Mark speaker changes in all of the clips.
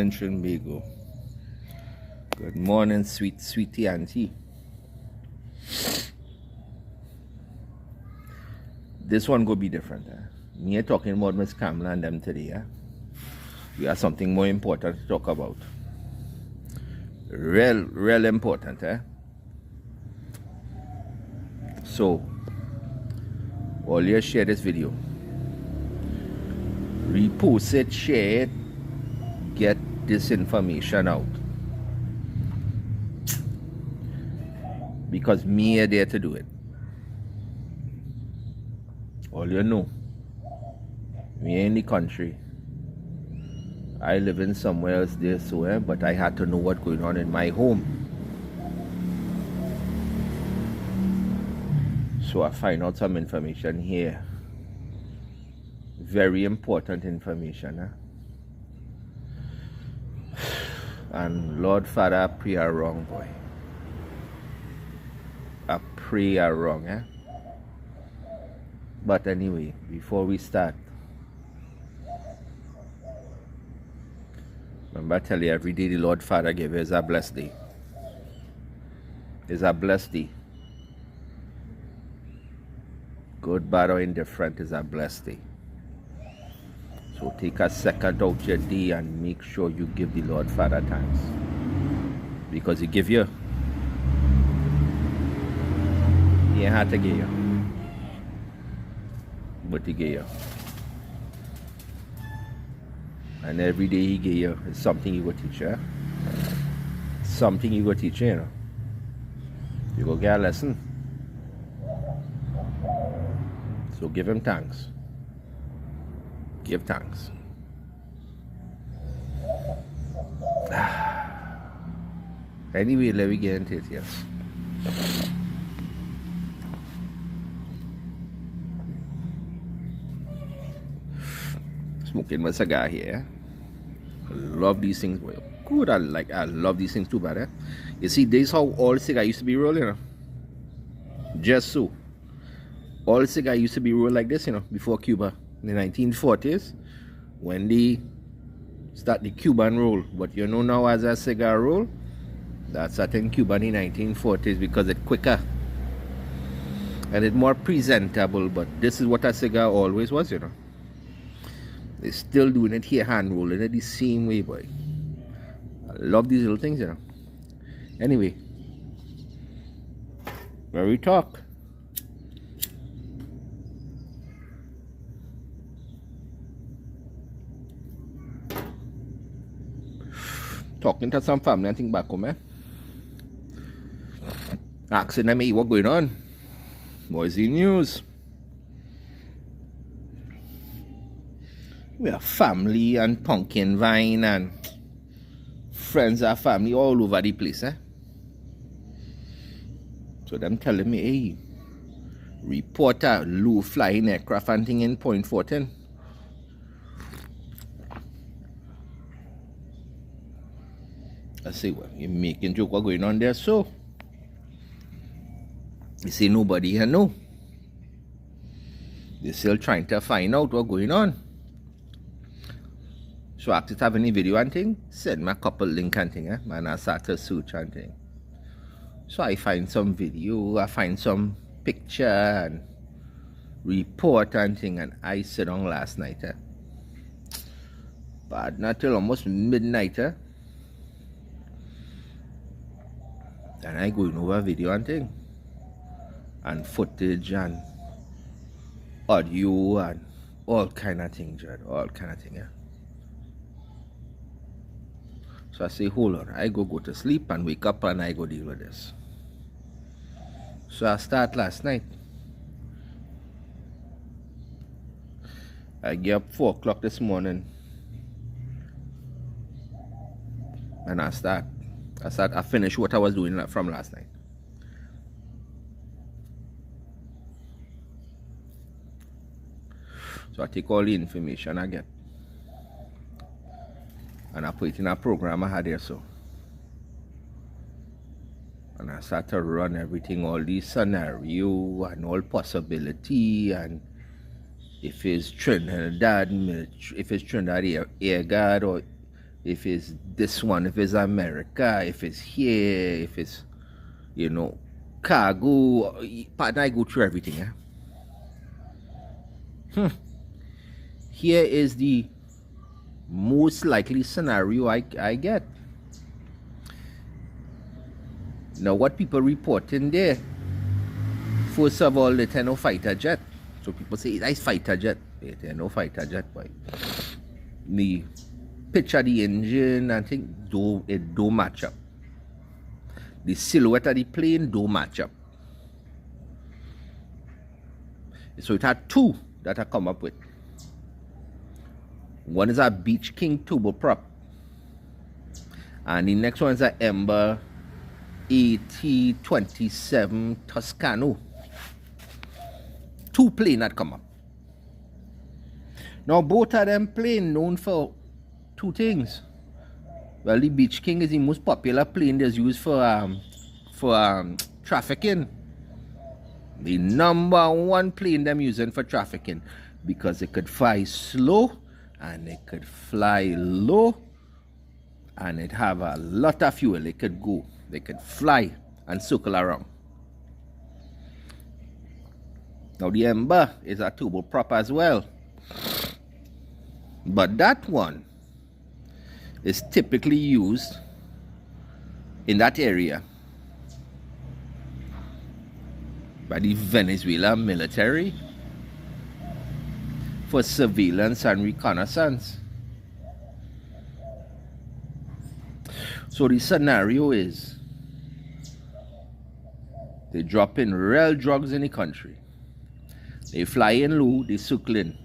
Speaker 1: morning, Trinbago. Good morning, sweetie auntie. This one go be different. Me ain't talking about Miss Kamala and them today. We have something more important to talk about. Real important. So, all you share this video. Repost it, share it, get this information out. Because me are there to do it. All you know, me in the country. I live in somewhere else there, so but I had to know what's going on in my home. So I find out some information here. Very important information. And Lord Father, I pray are wrong, boy. I pray are wrong. But anyway, before we start, remember I tell you every day the Lord Father gave you is a blessed day. It's a blessed day. Good, bad, or indifferent is a blessed day. So take a second out your day and make sure you give the Lord Father thanks. Because He give you. He ain't had to give you. But He gave you. And every day He gave you is something He will teach you. Something He will teach you, you know. You go get a lesson. So give Him thanks. Give thanks. Anyway, let me get into it, yes. Smoking my cigar here. I love these things. Well, good, I love these things too, but you see, this is how all cigar used to be rolled, you know. Just so. All cigar used to be rolled like this, you know, before Cuba. In the 1940s, when they start the Cuban roll. But you know now as a cigar roll, that's a thing Cuban in the 1940s because it's quicker. And it's more presentable, but this is what a cigar always was, you know. They're still doing it here, hand rolling it the same way, boy. I love these little things, you know. Anyway, where we talk. Talking to some family, I think back home, asking them, hey, what's going on? What's the news? We have family and pumpkin vine and friends and family all over the place, So them telling me, hey, report a low flying aircraft and thing in Point Fortin. I say, well, you're making joke what's going on there, so you say nobody here know. They're still trying to find out what's going on. So after having a video and thing, send me a couple link and thing, and I start to search and thing. So I find some video, I find some picture and report and thing, and I sit down last night. But not till almost midnight. And I going over video and thing, and footage and audio and all kind of things, all kind of thing. So I say, hold on, I go to sleep and wake up and I go deal with this. So I start last night. I get up 4 o'clock this morning and I finish what I was doing from last night. So I take all the information I get and I put it in a program I had there, so. And I start to run everything, all the scenario and all possibility, and if it's Trinidad Air Guard or if it's this one, if it's America, if it's here, if it's, you know, cargo, partner, I go through everything. Here is the most likely scenario I get. Now, what people report in there, first of all, it's no fighter jet. So people say, it's fighter jet. It's no fighter jet, boy. The picture the engine and think, it don't match up. The silhouette of the plane don't match up. So it had two that I come up with. One is a Beach King turboprop, and the next one is a Ember AT-27 Toscano. Two planes that come up. Now both of them planes known for two things. Well, the Beach King is the most popular plane that's used for trafficking. The number one plane them using for trafficking, because it could fly slow and it could fly low and it have a lot of fuel. It could go, they could fly and circle around. Now the Ember is a turboprop as well, but that one is typically used in that area by the Venezuela military for surveillance and reconnaissance. So the scenario is they drop in real drugs in the country. They fly in low, they circle in,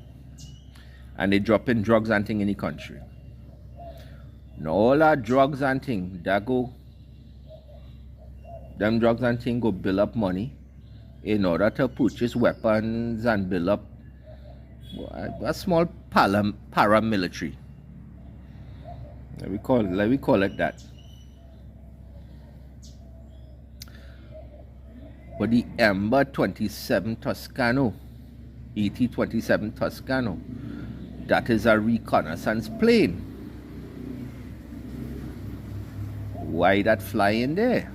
Speaker 1: and they drop in drugs and things in the country. Now all that drugs and things, them drugs and things go build up money in order to purchase weapons and build up a small paramilitary. Let me call it that. But the Ember 27 Toscano, AT-27 Toscano, that is a reconnaissance plane. Why that fly in there?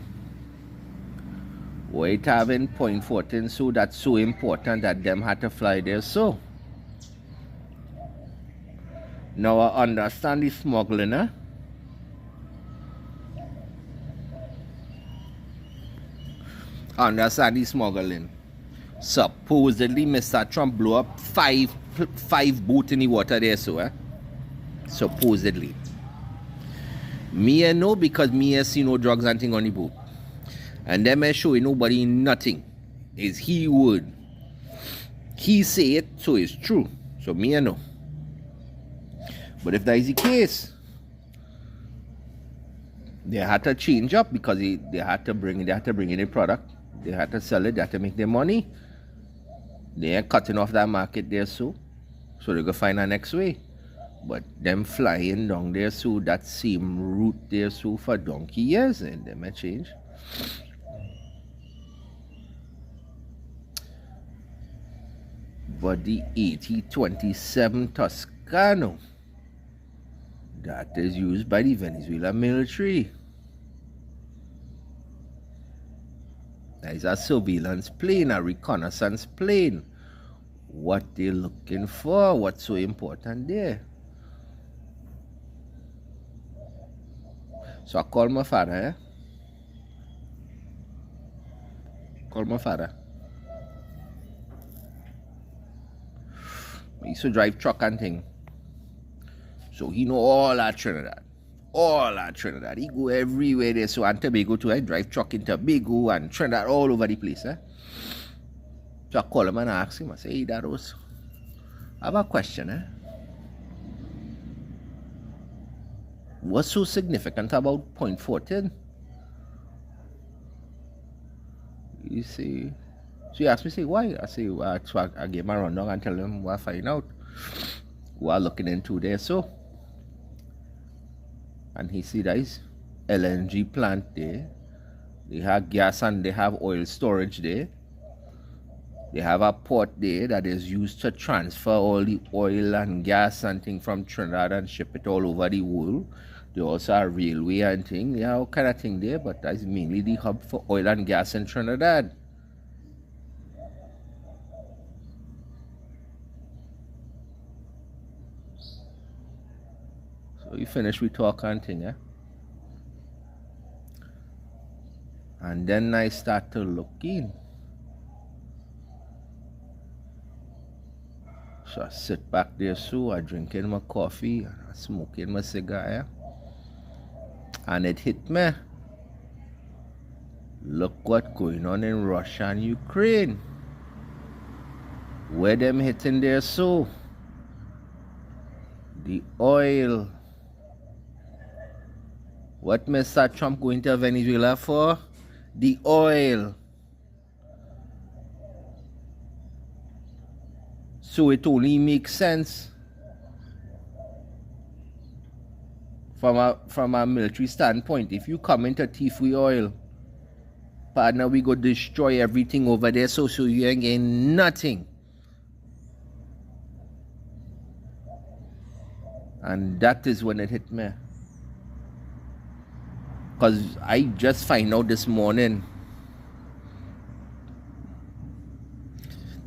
Speaker 1: Why it having point fortin, so that's so important that them had to fly there so? Now I understand the smuggling, huh? Understand the smuggling. Supposedly Mr. Trump blew up five boats in the water there so, supposedly. Me I know, because me I see no drugs and thing on the boat. And them I show nobody nothing. Is he word. He say it, so it's true. So me I know. But if that is the case, they had to change up, because they had to bring in a product. They had to sell it, they had to make their money. They ain't cutting off that market there so they go find a next way. But them flying down there so that same route there so for donkey years, and they may change. But the AT-27 Toscano, that is used by the Venezuela military. That is a surveillance plane, a reconnaissance plane. What they're looking for, what's so important there? So I call my father, Call my father. He used to drive truck and thing. So he know all that Trinidad. All that Trinidad. He go everywhere there. So and Tobago too. I drive truck in Tobago and Trinidad all over the place. So I call him and I ask him. I say, hey, Dados, I have a question. What's so significant about point 14? You see. So he asked me, say, why? I say, well, so I gave him a rundown and tell him what I find out. What I'm looking into there. So, and he see that is LNG plant there. They have gas and they have oil storage there. They have a port there that is used to transfer all the oil and gas and thing from Trinidad and ship it all over the world. They also have railway and thing. They have all kind of thing there, but that's mainly the hub for oil and gas in Trinidad. So we finish with talk and thing, eh? And then I start to look in. So I sit back there, so I drinking my coffee, and I smoking my cigar, yeah? And it hit me. Look what going on in Russia and Ukraine. Where them hitting there, so the oil. What Mr. Trump going to Venezuela for? The oil. So it only makes sense from a military standpoint. If you come into thief with oil, partner, we go destroy everything over there, so you ain't getting nothing. And that is when it hit me. Because I just find out this morning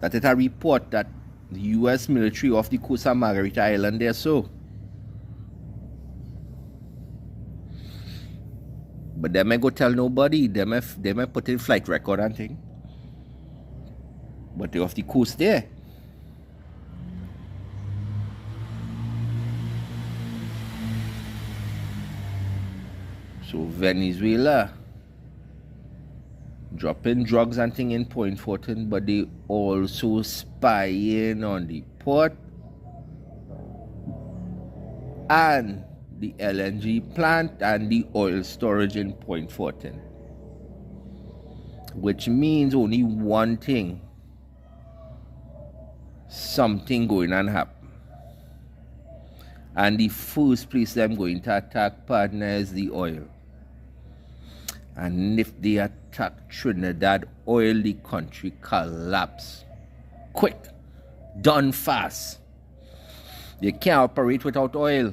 Speaker 1: that it a report that the U.S. military off the coast of Margarita Island there, so. But they may go tell nobody. They may put in flight record and thing. But they're off the coast there. So Venezuela dropping drugs and thing in Point Fortin, but they also spying on the port and the LNG plant and the oil storage in Point Fortin. Which means only one thing. Something going to happen. And the first place them going to attack, partner, is the oil. And if they attack Trinidad oil, the country collapse. Quick. Done fast. You can't operate without oil.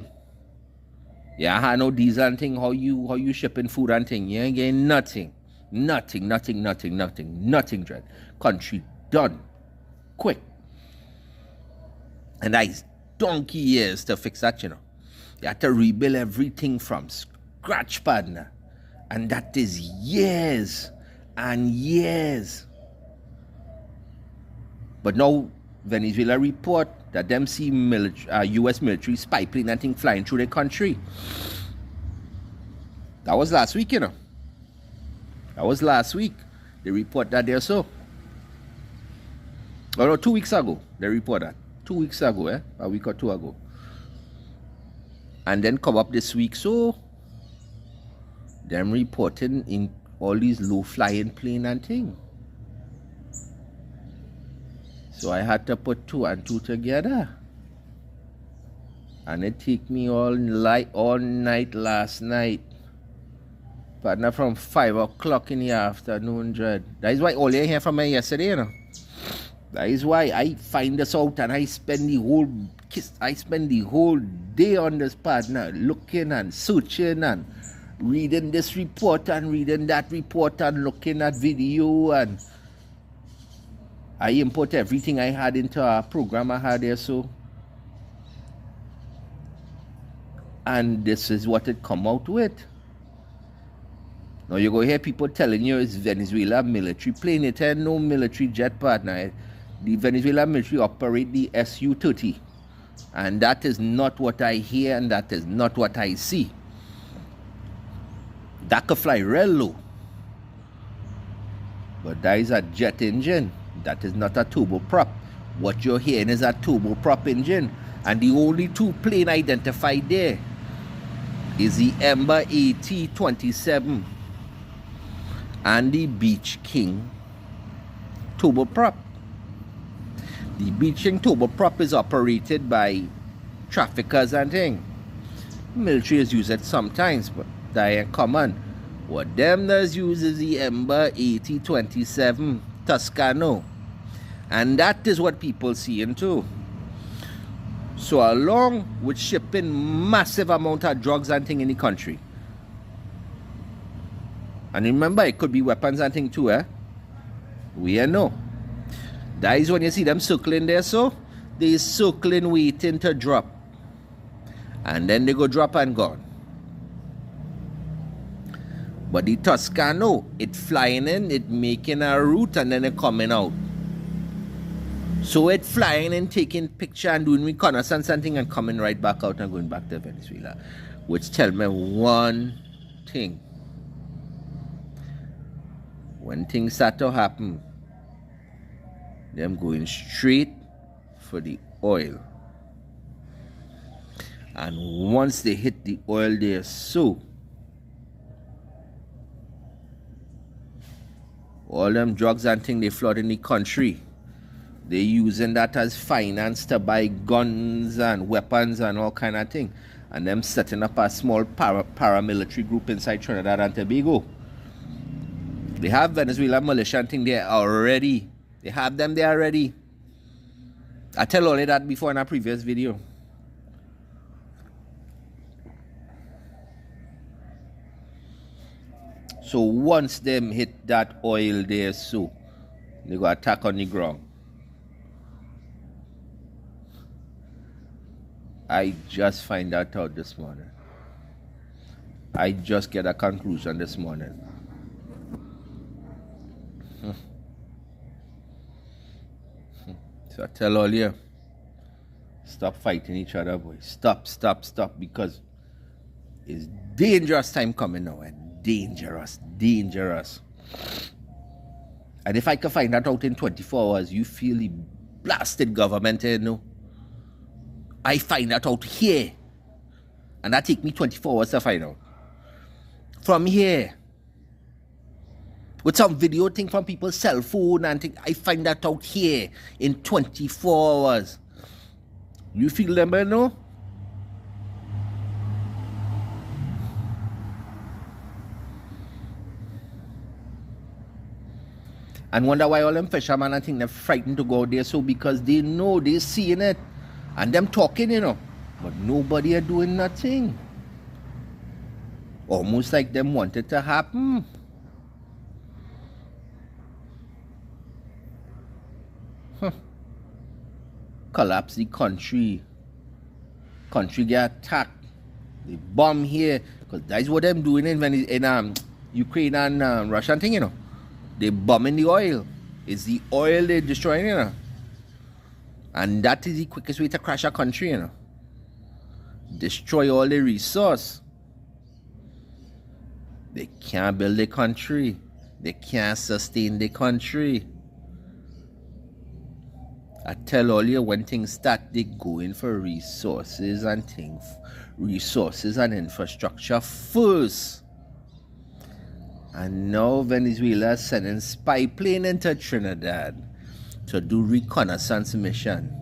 Speaker 1: Yeah, I know diesel and thing, how you shipping food and thing. You ain't getting nothing. Nothing, dread. Country done. Quick. And that is donkey years to fix that, you know. You have to rebuild everything from scratch, partner. And that is years and years. But now Venezuela report that them see U.S. military spy plane and thing flying through the country. That was last week, you know. That was last week. They report that there, so. Oh no, 2 weeks ago they report that. 2 weeks ago, a week or two ago. And then come up this week, so them reporting in all these low flying plane and thing. So I had to put 2 and 2 together. And it took me all night last night. Partner, from 5 o'clock in the afternoon, dread. That is why all you hear from me yesterday, you know. That is why I find this out and I spend the whole day on this, partner, looking and searching and reading this report and reading that report and looking at video, and I import everything I had into a program I had there, so. And this is what it come out with. Now you go hear people telling you it's Venezuela military plane. It ain't no military jet, partner. The Venezuela military operate the Su-30. And that is not what I hear, and that is not what I see. That could fly real low. But that is a jet engine. That is not a turboprop. What you're hearing is a turboprop engine. And the only 2 plane identified there is the Ember AT-27 and the Beach King turboprop. The Beach King turboprop is operated by traffickers and thing. Military has used it sometimes, but that ain't common. What them does use is the Ember AT-27 Toscano. And that is what people see into. So along with shipping massive amount of drugs and thing in the country. And remember, it could be weapons and thing too, eh? We ain't know. That is when you see them circling there, so they circling waiting to drop. And then they go drop and gone. But the Toscano, it flying in, it making a route, and then it coming out. So it flying in, taking picture and doing reconnaissance and thing and coming right back out and going back to Venezuela. Which tell me one thing. When things start to happen, them going straight for the oil. And once they hit the oil, they're so. All them drugs and thing they flood in the country. They using that as finance to buy guns and weapons and all kind of thing. And them setting up a small paramilitary group inside Trinidad and Tobago. They have Venezuela militia and thing there already. They have them there already. I tell all of that before in a previous video. So once them hit that oil there, so they go attack on the ground. I just find that out this morning. I just get a conclusion this morning. So I tell all you, stop fighting each other, boys. Stop, because it's dangerous time coming now. Dangerous. And if I can find that out in 24 hours, you feel the blasted government, you know. I find that out here. And that take me 24 hours to find out. From here. With some video thing from people's cell phone and thing, I find that out here in 24 hours. You feel them, you know? And wonder why all them fishermen and thing they're frightened to go out there. So because they know they're seeing it. And them talking, you know. But nobody are doing nothing. Almost like them want it to happen. Collapse the country. Country get attacked. They bomb here. Because that's what them doing in Ukraine and Russia thing, you know. They bombing the oil. It's the oil they're destroying, you know. And that is the quickest way to crash a country, you know. Destroy all the resource. They can't build a country. They can't sustain the country. I tell all you, when things start, they go in for resources and things. Resources and infrastructure first. And now Venezuela is sending spy plane into Trinidad to do reconnaissance mission.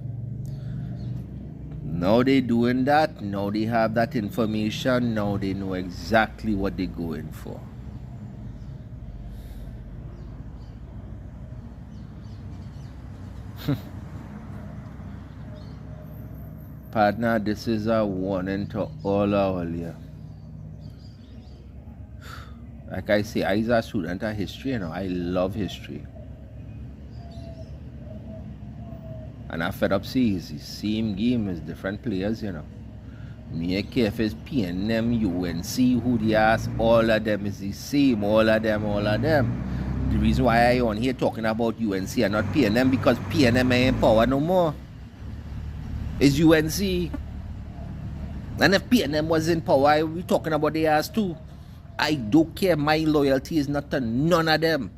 Speaker 1: Now they doing that. Now they have that information. Now they know exactly what they're going for. Partner, this is a warning to all our here. Like I say, I is a student of history, you know. I love history. And I fed up see it's the same game as different players, you know. Me care if it's PNM, UNC, who they ask, all of them is the same, all of them. The reason why I on here talking about UNC and not PNM, because PNM ain't in power no more. It's UNC. And if PNM was in power, we talking about the ass too. I don't care. My loyalty is not to none of them.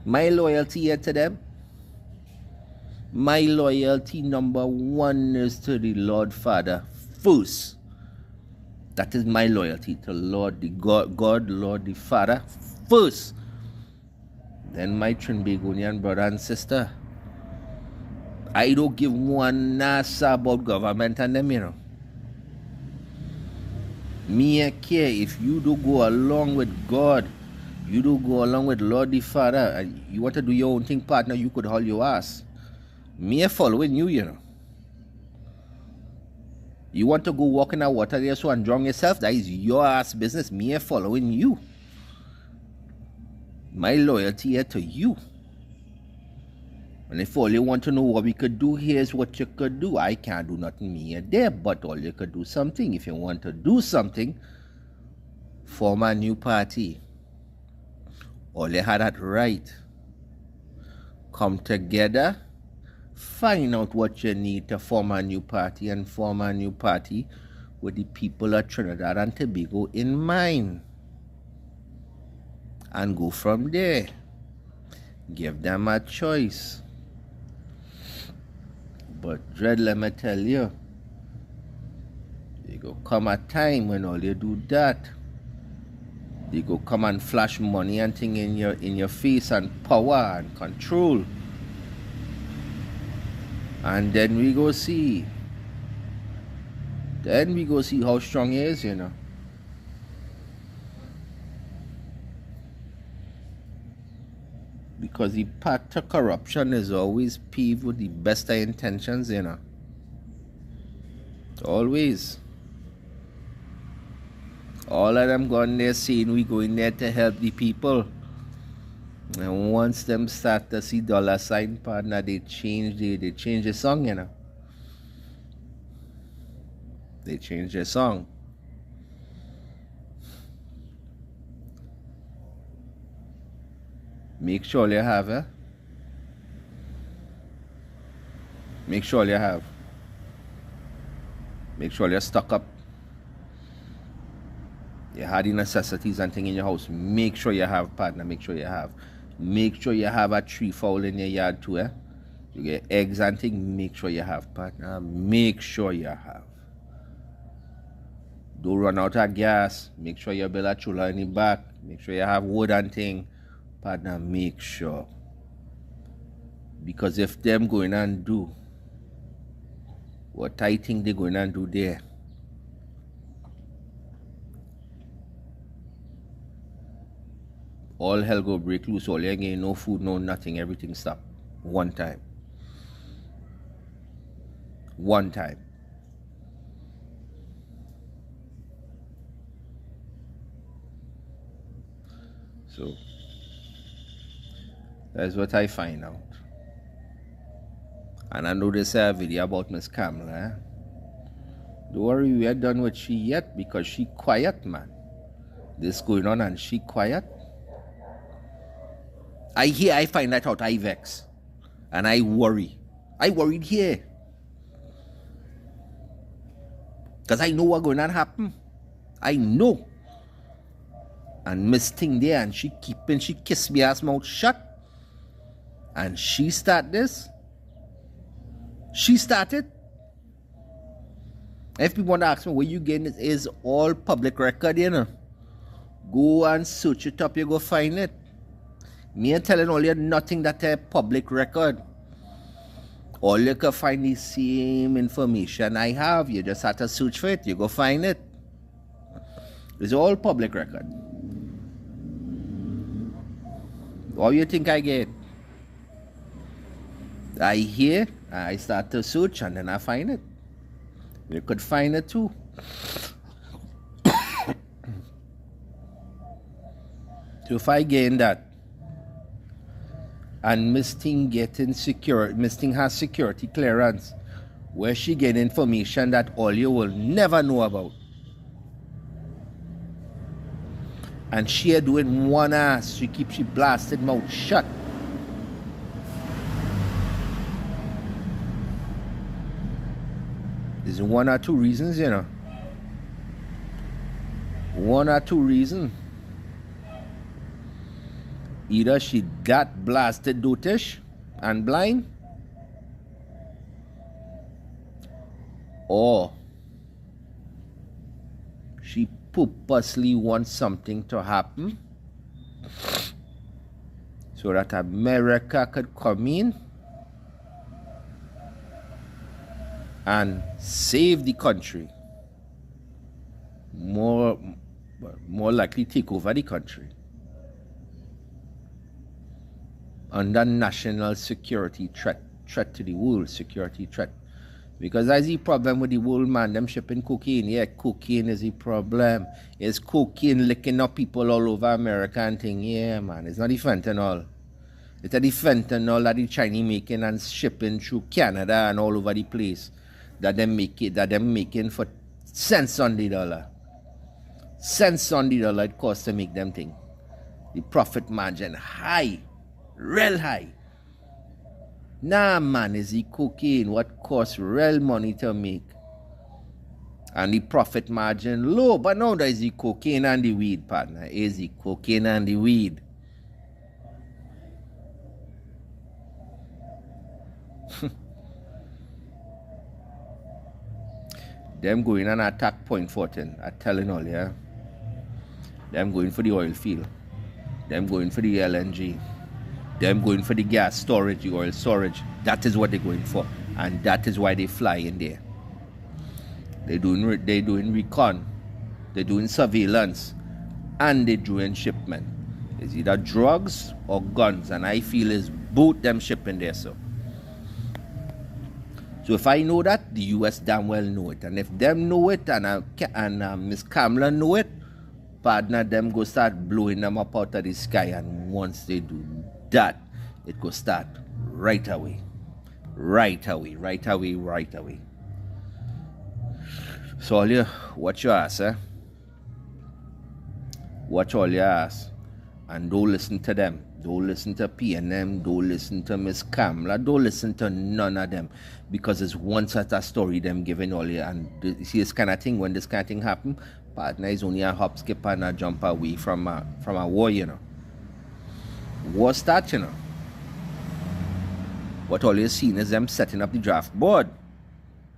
Speaker 1: My loyalty here to them. My loyalty number one is to the Lord Father first. That is my loyalty to Lord the God, Lord the Father first. Then my Trinbagonian brother and sister. I don't give one nasa about government and them, you know. Me I care if you do go along with God, you do go along with Lord the Father, and you want to do your own thing, partner, you could haul your ass. Me I following you, you know. You want to go walk in the water there so and drown yourself? That is your ass business. Me here following you. My loyalty here to you. And if all you want to know what we could do, here's what you could do. I can't do nothing me here there, but all you could do something. If you want to do something, form a new party. All you had that right. Come together, find out what you need to form a new party, and form a new party with the people of Trinidad and Tobago in mind. And go from there. Give them a choice. But Dread, let me tell you, there go come a time when all you do that. They go come and flash money and thing in your face, and power and control. And then we go see. Then we go see how strong he is, you know. Because the path to corruption is always paved with the best of intentions, you know. Always. All of them gone there saying we going there to help the people. And once them start to see dollar sign, partner, they change the song, you know. They change their song. Make sure you have, eh? Make sure you have. Make sure you stock up. You had the necessities and things in your house. Make sure you have, partner. Make sure you have. Make sure you have a 3 fowl in your yard too, eh? You get eggs and things. Make sure you have, partner. Make sure you have. Don't run out of gas. Make sure you build a chula in the back. Make sure you have wood and thing. Partner, make sure. Because if them going and do what I think they're going and do there, all hell go break loose. All you ain't no food, no nothing. Everything stop. One time. One time. So that's what I find out. And I know they say a video about Miss Kamala. Don't worry, we are done with she yet, because she quiet, man. This going on and she quiet. I find that out, I vex. And I worry. I worried here. Because I know what's going to happen. I know. And Miss Thing there, and she kissed me ass mouth shut. And she start this. She started. If people want to ask me where you getting it, is all public record, you know. Go and search it up, you go find it. Me ain't telling all you nothing that a public record. All you can find the same information I have. You just have to search for it, you go find it. It's all public record. What do you think I get? I hear, I start to search, and then I find it. You could find it too. So if I gain that, and Miss Thing getting secure, Miss Thing has security clearance, where she get information that all you will never know about. And she doing one ass, she keeps she blasted mouth shut. There's one or two reasons, you know. One or two reasons. Either she got blasted dotish and blind, or she purposely wants something to happen so that America could come in and save the country. More likely take over the country under national security threat to the world security threat. Because that's the problem with the world, man. Them shipping cocaine. Yeah, cocaine is the problem. It's cocaine licking up people all over America and thing. Yeah, man. It's not the fentanyl. It's the fentanyl that the Chinese making and shipping through Canada and all over the place. That them making for cents on the dollar. Cents on the dollar it costs to make them thing. The profit margin high. Real high. Nah, man, is the cocaine what costs real money to make. And the profit margin low. But now there is the cocaine and the weed, partner. Is the cocaine and the weed. Them going and attack Point Fortin. I'm telling all, yeah. Them going for the oil field. Them going for the LNG. Them going for the gas storage, the oil storage. That is what they're going for. And that is why they fly in there. They're doing recon. They're doing surveillance. And they're doing shipment. It's either drugs or guns. And I feel it's both them shipping there, so. So if I know that, the US damn well know it. And if them know it and Miss Kamala know it, partner, them go start blowing them up out of the sky. And once they do that, it go start right away. Right away, right away, right away. So all you watch your ass, eh? Watch all your ass. And don't listen to them. Don't listen to PNM. Don't listen to Miss Kamala. Don't listen to none of them. Because it's one such a story them giving all you. And you see this kind of thing, when this kind of thing happen, partner is only a hop, skip, and a jump away from a war, you know. War start, you know. What all you're seeing is them setting up the draft board.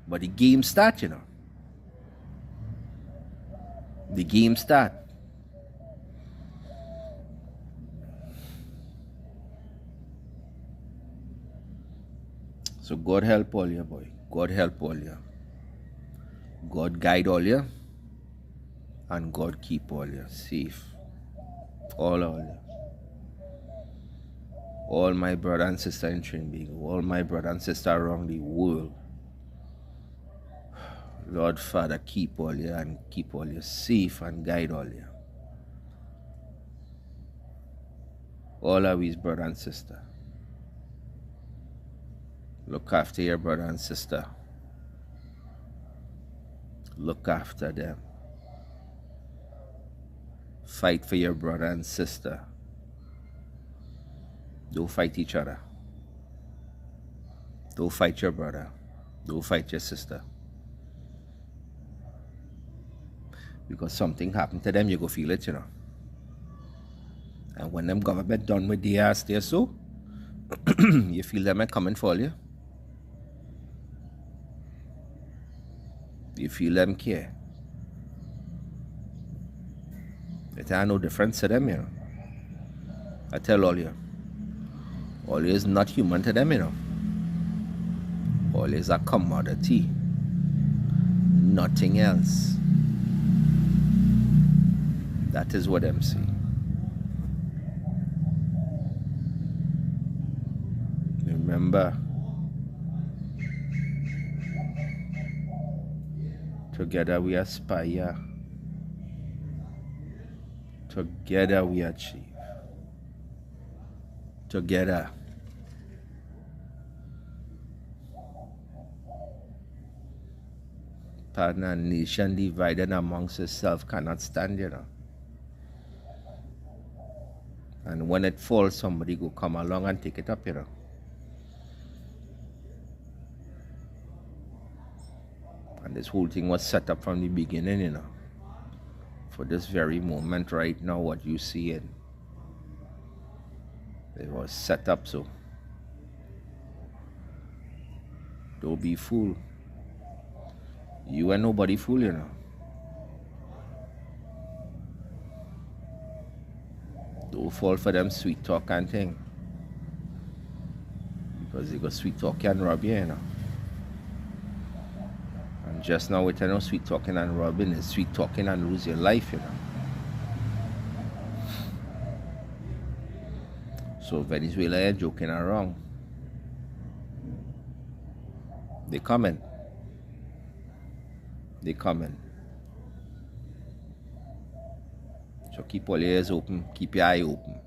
Speaker 1: But the game start, you know. The game start. So God help all you, boy. God help all you. God guide all you. And God keep all you safe. All you. All my brother and sister in Trinidad, all my brother and sister around the world. Lord Father, keep all you and keep all you safe and guide all you. All of his brother and sister. Look after your brother and sister. Look after them. Fight for your brother and sister. Don't fight each other. Don't fight your brother. Don't fight your sister. Because something happened to them, you go feel it, you know. And when them government done with the ass there, so you feel them are coming for you. You feel them care. It ain't no difference to them, you know. I tell all you. All is not human to them, you know. All is a commodity. Nothing else. That is what them see. Remember, together we aspire. Together we achieve. Together. Partner, nation divided amongst itself cannot stand, you know. And when it falls, somebody go come along and take it up, you know. And this whole thing was set up from the beginning, you know. For this very moment right now, what you see it. It was set up so. Don't be fool. You ain't nobody fool, you know. Don't fall for them sweet talk and thing. Because they got sweet talk and rob you, you know. And just now we tell you sweet talking and robbing is sweet talking and lose your life, you know. So Venezuela are joking around. They coming. They coming. So keep all your ears open, keep your eye open.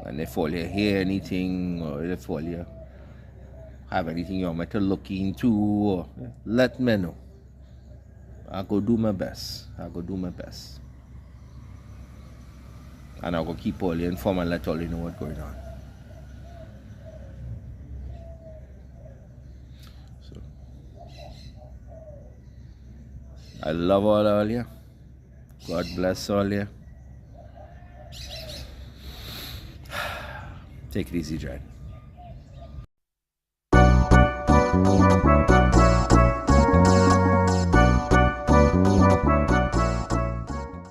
Speaker 1: And if all you hear anything, or if all you have anything you want me to look into, or let me know. I go do my best. And I go keep all you informed and let all you know what's going on. So I love all you. God bless all you. Take it easy, Dred.